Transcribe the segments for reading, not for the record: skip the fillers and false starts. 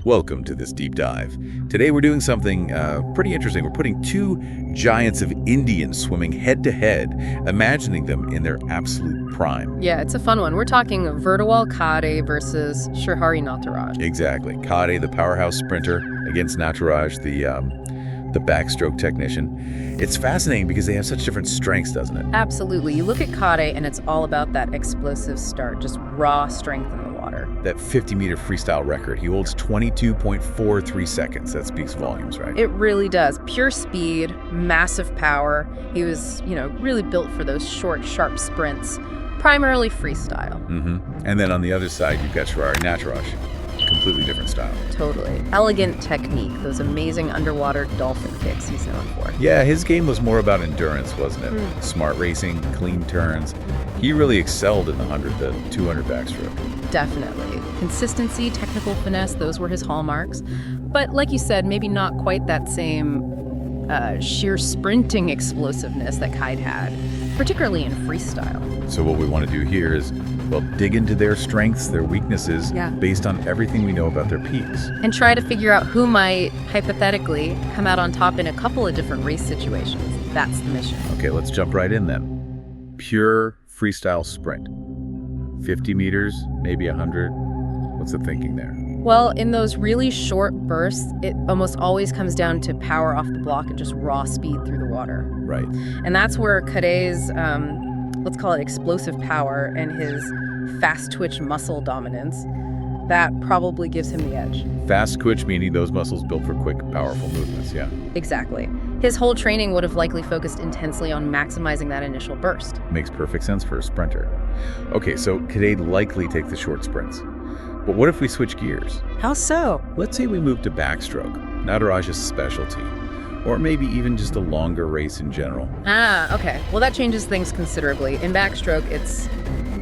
Welcome to this deep dive. Today we're doing something pretty interesting. We're putting two giants of Indians swimming head to head, imagining them in their absolute prime. Yeah, it's a fun one. We're talking Virdhawal Khade versus Srihari Nataraj. Exactly. Khade, the powerhouse sprinter, against Nataraj, the backstroke technician. It's fascinating because they have such different strengths, doesn't it? Absolutely. You look at Khade and it's all about that explosive start, just raw strength in the water. That 50-meter freestyle record, he holds 22.43 seconds. That speaks volumes, right? It really does. Pure speed, massive power. He was, really built for those short, sharp sprints, primarily freestyle. And then on the other side, you've got Srihari Nataraj. Completely different style. Totally. Elegant technique, those amazing underwater dolphin kicks he's known for. Yeah, his game was more about endurance, wasn't it? Smart racing, clean turns. He really excelled in the 100, the 200 backstroke. Definitely. Consistency, technical finesse, those were his hallmarks. But like you said, maybe not quite that same sheer sprinting explosiveness that Khade had, particularly in freestyle. So what we want to do here is, dig into their strengths, their weaknesses, based on everything we know about their peaks. And try to figure out who might, hypothetically, come out on top in a couple of different race situations. That's the mission. Okay, let's jump right in then. Pure freestyle sprint. 50 meters, maybe 100. What's the thinking there? Well, in those really short bursts, it almost always comes down to power off the block and just raw speed through the water. Right. And that's where Khade's, let's call it explosive power and his fast twitch muscle dominance, that probably gives him the edge. Fast twitch meaning those muscles built for quick, powerful movements, yeah. Exactly. His whole training would have likely focused intensely on maximizing that initial burst. Makes perfect sense for a sprinter. Okay, so Khade likely take the short sprints. But what if we switch gears? How so? Let's say we move to backstroke, Nataraj's specialty. Or maybe even just a longer race in general. Okay. Well, that changes things considerably. In backstroke, it's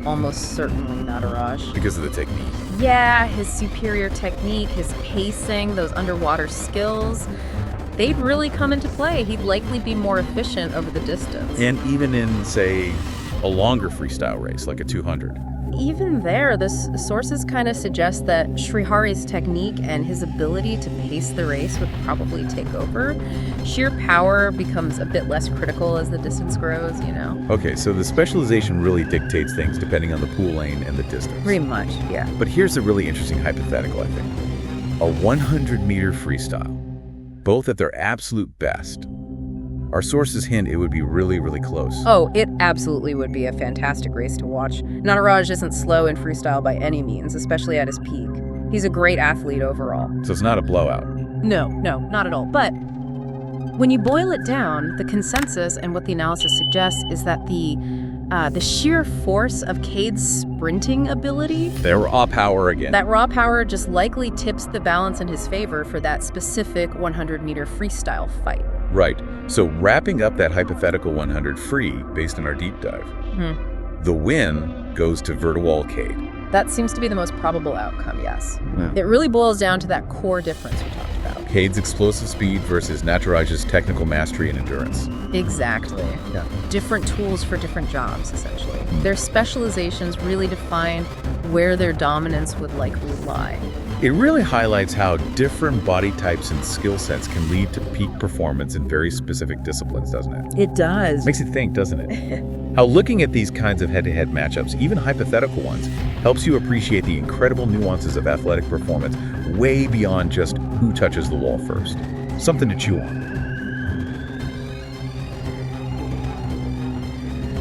almost certainly Nataraj. Because of the technique. Yeah, his superior technique, his pacing, those underwater skills, they'd really come into play. He'd likely be more efficient over the distance. And even in, say, a longer freestyle race, like a 200. Even there, the sources kind of suggest that Srihari's technique and his ability to pace the race would probably take over. Sheer power becomes a bit less critical as the distance grows, Okay, so the specialization really dictates things depending on the pool lane and the distance. Pretty much, yeah. But here's a really interesting hypothetical, I think. A 100-meter freestyle, both at their absolute best. Our sources hint it would be really, really close. Oh, it absolutely would be a fantastic race to watch. Nataraj isn't slow in freestyle by any means, especially at his peak. He's a great athlete overall. So it's not a blowout. No, not at all. But when you boil it down, the consensus and what the analysis suggests is that the sheer force of Khade's sprinting ability, Their raw power again. that raw power just likely tips the balance in his favor for that specific 100-meter freestyle fight. Right. So wrapping up that hypothetical 100 free, based on our deep dive, the win goes to Virdhawal Khade. That seems to be the most probable outcome, yes. Yeah. It really boils down to that core difference we talked about. Khade's explosive speed versus Nataraj's technical mastery and endurance. Exactly. Yeah. Different tools for different jobs, essentially. Their specializations really define where their dominance would likely lie. It really highlights how different body types and skill sets can lead to peak performance in very specific disciplines, doesn't it? It does. Makes you think, doesn't it? How looking at these kinds of head-to-head matchups, even hypothetical ones, helps you appreciate the incredible nuances of athletic performance way beyond just who touches the wall first. Something to chew on.